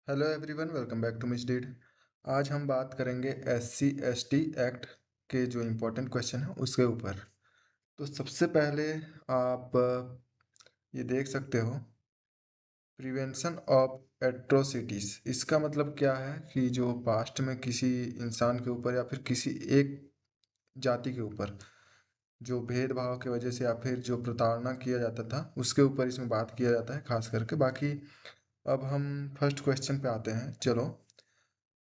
Hello everyone, welcome back to misdeed. आज हम बात करेंगे SC/ST एक्ट के जो इम्पोर्टेंट क्वेश्चन है उसके ऊपर। तो सबसे पहले आप ये देख सकते हो, प्रिवेंशन ऑफ एट्रोसिटीज़। इसका मतलब क्या है कि जो पास्ट में किसी इंसान के ऊपर या फिर किसी एक जाति के ऊपर जो भेदभाव की वजह से या फिर जो प्रताड़ना किया जाता था उसके ऊपर इसमें बात किया जाता है खास करके। बाकी अब हम फर्स्ट क्वेश्चन पे आते हैं। चलो,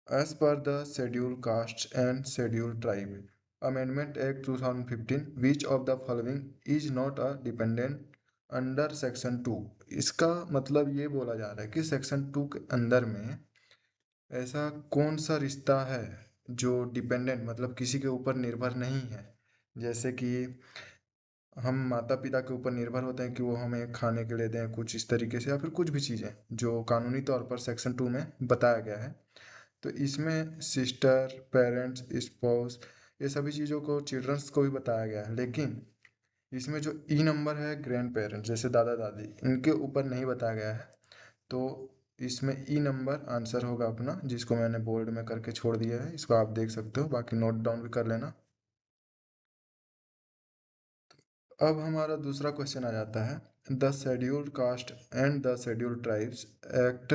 as per the Scheduled Castes and Scheduled Tribe Amendment Act 2015, which of the following is not a dependent under Section 2? इसका मतलब ये बोला जा रहा है कि सेक्शन 2 के अंदर में ऐसा कौन सा रिश्ता है जो डिपेंडेंट मतलब किसी के ऊपर निर्भर नहीं है। जैसे कि हम माता पिता के ऊपर निर्भर होते हैं कि वो हमें खाने के लिए दें, कुछ इस तरीके से, या फिर कुछ भी चीज़ें जो कानूनी तौर पर सेक्शन 2 में बताया गया है। तो इसमें सिस्टर, पेरेंट्स, स्पाउस, ये सभी चीज़ों को, चिल्ड्रंस को भी बताया गया है। लेकिन इसमें जो ई नंबर है, ग्रैंड पेरेंट्स जैसे दादा दादी, इनके ऊपर नहीं बताया गया है। तो इसमें ई नंबर आंसर होगा अपना, जिसको मैंने बोल्ड में करके छोड़ दिया है। इसको आप देख सकते हो, बाकी नोट डाउन भी कर लेना। अब हमारा दूसरा क्वेश्चन आ जाता है, the scheduled caste and the scheduled tribes act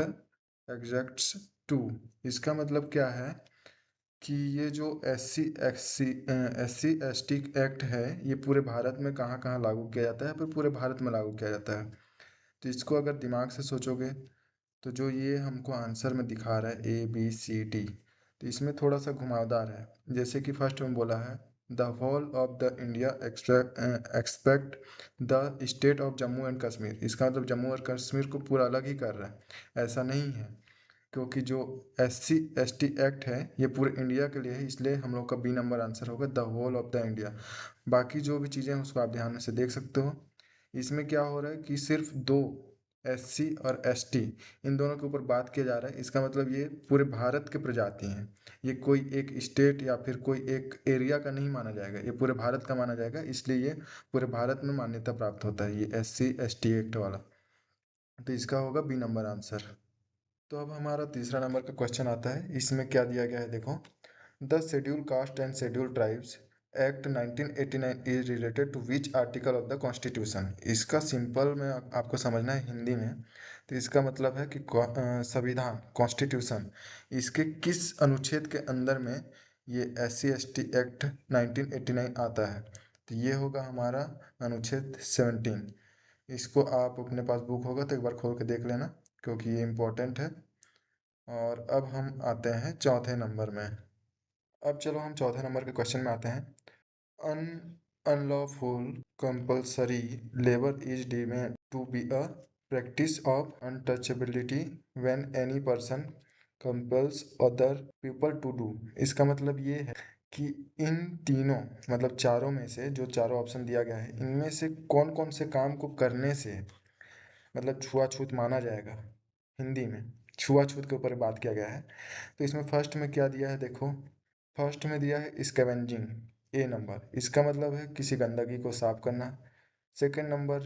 exacts to. इसका मतलब क्या है कि ये जो SC/ST एक्ट है, ये पूरे भारत में कहाँ कहाँ लागू किया जाता है, फिर पूरे भारत में लागू किया जाता है। तो इसको अगर दिमाग से सोचोगे तो जो ये हमको आंसर में दिखा रहा है ABCD, तो इसमें थोड़ा सा घुमावदार है। जैसे कि फर्स्ट में बोला है, the whole of the India except the state of Jammu and Kashmir. इसका मतलब जम्मू और कश्मीर को पूरा अलग ही कर रहा है, ऐसा नहीं है। क्योंकि जो SC/ST एक्ट है ये पूरे इंडिया के लिए है, इसलिए हम लोग का बी नंबर आंसर होगा, the whole of the India. बाकी जो भी चीज़ें हैं उसको आप ध्यान से देख सकते हो। इसमें क्या हो रहा है कि सिर्फ दो, SC और ST, इन दोनों के ऊपर बात किया जा रहा है। इसका मतलब ये पूरे भारत के प्रजाति हैं, ये कोई एक स्टेट या फिर कोई एक एरिया का नहीं माना जाएगा, ये पूरे भारत का माना जाएगा। इसलिए ये पूरे भारत में मान्यता प्राप्त होता है, ये SC/ST एक्ट वाला। तो इसका होगा बी नंबर आंसर। तो अब हमारा तीसरा नंबर का क्वेश्चन आता है। इसमें क्या दिया गया है देखो, the schedule caste and schedule tribes act 1989 is related to which article of the constitution. इसका सिंपल में आपको समझना है हिंदी में। तो इसका मतलब है कि संविधान, कॉन्स्टिट्यूशन, इसके किस अनुच्छेद के अंदर में ये SC/ST एक्ट 1989 आता है। तो ये होगा हमारा अनुच्छेद 17। इसको आप अपने पास बुक होगा तो एक बार खोल के देख लेना, क्योंकि ये इम्पोर्टेंट है। और अब हम आते हैं चौथे नंबर में। अब चलो हम चौथे नंबर के क्वेश्चन में आते हैं। Un unlawful compulsory labour is deemed to be a practice of untouchability when any person compels other people to do. इसका मतलब ये है कि इन तीनों मतलब चारों में से, जो चारों ऑप्शन दिया गया है, इनमें से कौन कौन से काम को करने से मतलब छुआछूत माना जाएगा। हिंदी में छुआछूत के ऊपर बात किया गया है। तो इसमें फर्स्ट में क्या दिया है देखो, फर्स्ट में दिया है स्कैवेंजिंग, ए नंबर। इसका मतलब है किसी गंदगी को साफ करना। Second number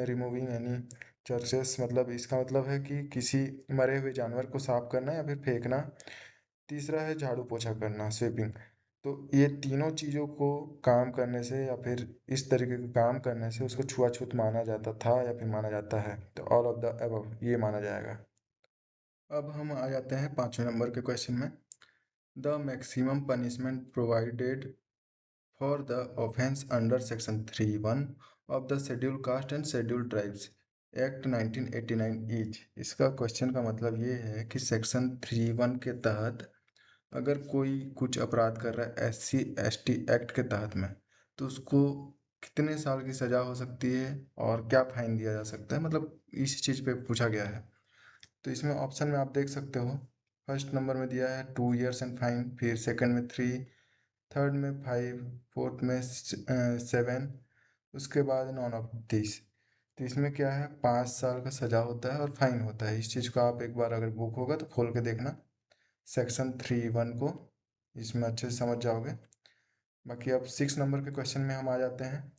removing any churches, मतलब इसका मतलब है कि किसी मरे हुए जानवर को साफ करना या फिर फेंकना। तीसरा है झाड़ू पोछा करना, स्वीपिंग। तो ये तीनों चीज़ों को काम करने से या फिर इस तरीके के काम करने से उसको छुआछूत माना जाता था या फिर माना जाता है। तो ऑल ऑफ द अबव ये माना जाएगा। अब हम आ जाते हैं पाँचवें नंबर के क्वेश्चन में। The maximum punishment provided for the offence under section 3(1) of the schedule caste and schedule tribes act 1989 is. इसका क्वेश्चन का मतलब ये है कि सेक्शन 3(1) के तहत अगर कोई कुछ अपराध कर रहा है SC/ST एक्ट के तहत में, तो उसको कितने साल की सज़ा हो सकती है और क्या फाइन दिया जा सकता है, मतलब इस चीज़ पे पूछा गया है। तो इसमें ऑप्शन में आप देख सकते हो, फर्स्ट नंबर में दिया है 2 years एंड फाइन, फिर सेकंड में 3, थर्ड में 5, फोर्थ में 7, उसके बाद नॉन ऑफ दिस। तो इसमें क्या है, 5 साल का सज़ा होता है और फाइन होता है। इस चीज़ को आप एक बार अगर बुक होगा तो खोल के देखना, सेक्शन 3(1) को, इसमें अच्छे से समझ जाओगे। बाकी अब 6 नंबर के क्वेश्चन में हम आ जाते हैं।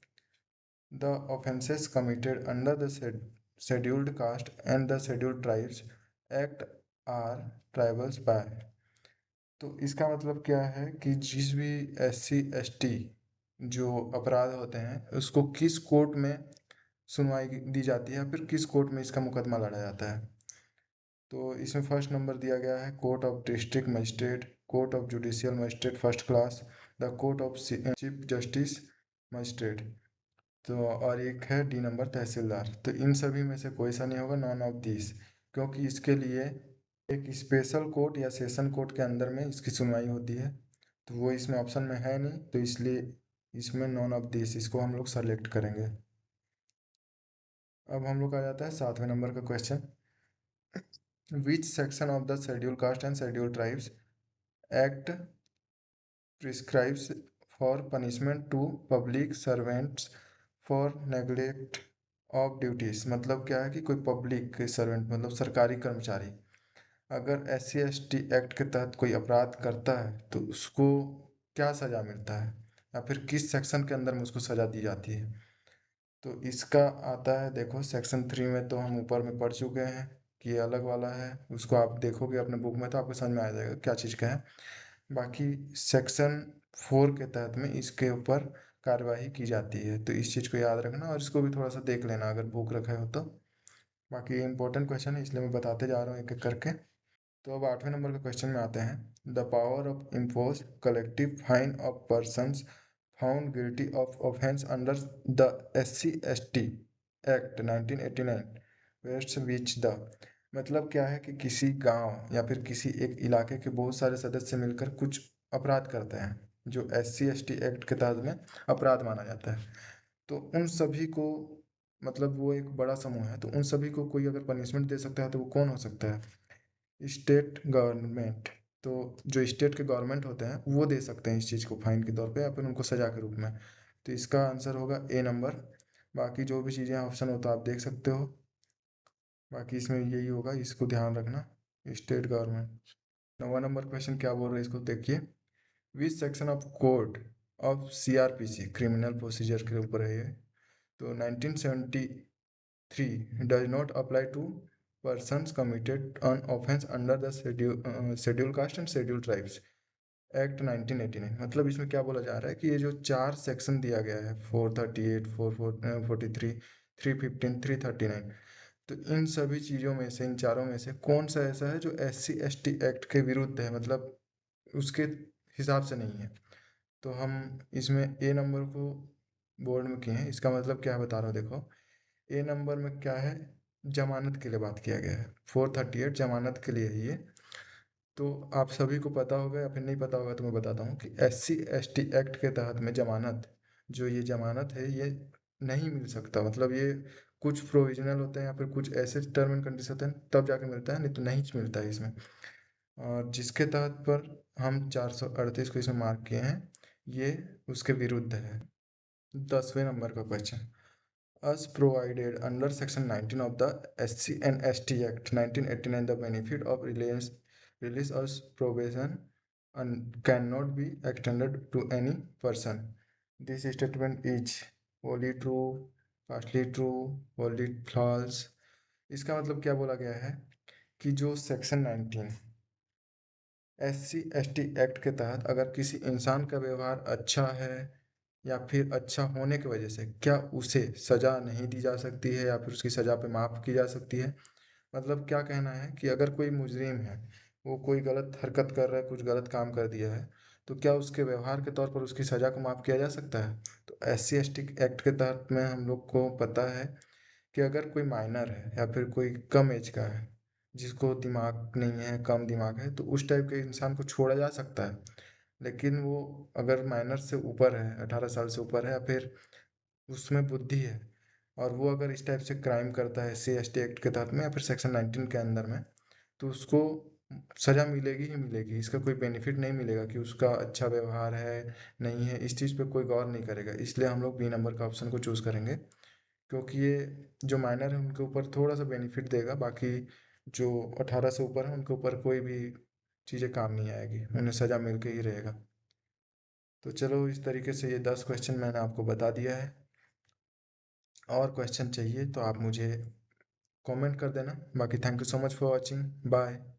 The offences committed under the scheduled caste and the scheduled tribes act are tribals by. तो इसका मतलब क्या है कि जिस भी SC ST जो अपराध होते हैं उसको किस कोर्ट में सुनवाई दी जाती है, फिर किस कोर्ट में इसका मुकदमा लड़ा जाता है। तो इसमें फर्स्ट नंबर दिया गया है court of district magistrate, court of judicial magistrate first class, the court of chief justice magistrate. तो और एक है डी नंबर तहसीलदार। तो इन सभी में से कोई सा नहीं होगा, नॉन ऑफ दिस, क्योंकि इसके लिए एक स्पेशल कोर्ट या सेशन कोर्ट के अंदर में इसकी सुनवाई होती है। तो वो इसमें ऑप्शन में है नहीं, तो इसलिए इसमें नॉन ऑफ दिस इसको हम लोग सेलेक्ट करेंगे। अब हम लोग आ जाता है 7वें नंबर का question. Which section of the schedule caste and schedule tribes act prescribes for punishment to public servants for neglect of duties. मतलब क्या है कि कोई पब्लिक सर्वेंट मतलब सरकारी कर्मचारी अगर SC ST एक्ट के तहत कोई अपराध करता है तो उसको क्या सज़ा मिलता है, या फिर किस सेक्शन के अंदर में उसको सज़ा दी जाती है। तो इसका आता है, देखो सेक्शन 3 में तो हम ऊपर में पढ़ चुके हैं कि ये अलग वाला है, उसको आप देखोगे अपने बुक में तो आपको समझ में आ जाएगा क्या चीज़ का है। बाकी सेक्शन 4 के तहत में इसके ऊपर कार्यवाही की जाती है, तो इस चीज़ को याद रखना और इसको भी थोड़ा सा देख लेना अगर बुक रखे हो तो। बाकी इंपॉर्टेंट क्वेश्चन है इसलिए मैं बताते जा रहा हूँ एक एक करके। तो अब 8वें नंबर के क्वेश्चन में आते हैं। The power of impose collective fine of persons found guilty of offence under the SC ST act 1989 vest which the. मतलब क्या है कि किसी गांव या फिर किसी एक इलाके के बहुत सारे सदस्य मिलकर कुछ अपराध करते हैं जो SC ST एक्ट के तहत में अपराध माना जाता है। तो उन सभी को, मतलब वो एक बड़ा समूह है, तो उन सभी को कोई अगर पनिशमेंट दे सकता है तो वो कौन हो सकता है, स्टेट गवर्नमेंट। तो जो स्टेट के गवर्नमेंट होते हैं वो दे सकते हैं इस चीज़ को फाइन के तौर पे या फिर उनको सजा के रूप में। तो इसका आंसर होगा ए नंबर। बाकी जो भी चीज़ें ऑप्शन होता है आप देख सकते हो, बाकी इसमें यही होगा, इसको ध्यान रखना, स्टेट गवर्नमेंट। 9वां नंबर क्वेश्चन क्या बोल रहे हैं इसको देखिए। विच section of code of CRPC criminal procedure के ऊपर है ये। तो 1973 does not apply to persons committed an offence under the schedule caste and schedule tribes act 1989। मतलब इसमें क्या बोला जा रहा है कि ये जो 4 सेक्शन दिया गया है 438 443 315 339, तो इन सभी चीज़ों में से, इन चारों में से कौन सा ऐसा है जो SC ST एक्ट के विरुद्ध है, मतलब उसके हिसाब से नहीं है। तो हम इसमें ए नंबर को बोर्ड में किए हैं, इसका मतलब क्या बता रहा हूँ देखो। ए नंबर में क्या है, जमानत के लिए बात किया गया है, 438 जमानत के लिए है ये। तो आप सभी को पता होगा या फिर नहीं पता होगा तो मैं बताता हूँ कि SC ST एक्ट के तहत में जमानत, जो ये जमानत है ये नहीं मिल सकता। मतलब ये कुछ प्रोविजनल होते हैं या फिर कुछ ऐसे टर्म एंड कंडीशन होते हैं तब जाके मिलता है, नहीं तो नहीं मिलता है इसमें। और जिसके तहत पर हम 438 को इसमें मार्क किए हैं ये उसके विरुद्ध है। 10वें नंबर का question. As provided under Section 19 of the SC and ST Act 1989, the benefit of release as probation and cannot be extended to any person. This statement is wholly true, partly true, wholly false. इसका मतलब क्या बोला गया है कि जो section 19 SC ST act के तहत अगर किसी इंसान का व्यवहार अच्छा है या फिर अच्छा होने की वजह से क्या उसे सज़ा नहीं दी जा सकती है या फिर उसकी सज़ा पे माफ़ की जा सकती है। मतलब क्या कहना है कि अगर कोई मुजरिम है, वो कोई गलत हरकत कर रहा है, कुछ गलत काम कर दिया है, तो क्या उसके व्यवहार के तौर पर उसकी सज़ा को माफ़ किया जा सकता है। तो SC ST एक्ट के तहत में हम लोग को पता है कि अगर कोई माइनर है या फिर कोई कम एज का है, जिसको दिमाग नहीं है, कम दिमाग है, तो उस टाइप के इंसान को छोड़ा जा सकता है। लेकिन वो अगर माइनर से ऊपर है, 18 साल से ऊपर है, या फिर उसमें बुद्धि है और वो अगर इस टाइप से क्राइम करता है SC ST एक्ट के तहत में या फिर सेक्शन 19 के अंदर में, तो उसको सज़ा मिलेगी ही मिलेगी। इसका कोई बेनिफिट नहीं मिलेगा कि उसका अच्छा व्यवहार है नहीं है, इस चीज़ पे कोई गौर नहीं करेगा। इसलिए हम लोग बी नंबर का ऑप्शन को चूज़ करेंगे, क्योंकि ये जो माइनर है उनके ऊपर थोड़ा सा बेनिफिट देगा, बाकी जो 18 से ऊपर है उनके ऊपर कोई भी चीज़ें काम नहीं आएगी, उन्हें सज़ा मिल के ही रहेगा। तो चलो इस तरीके से ये 10 क्वेश्चन मैंने आपको बता दिया है। और क्वेश्चन चाहिए तो आप मुझे कमेंट कर देना। बाकी thank you so much for watching, bye.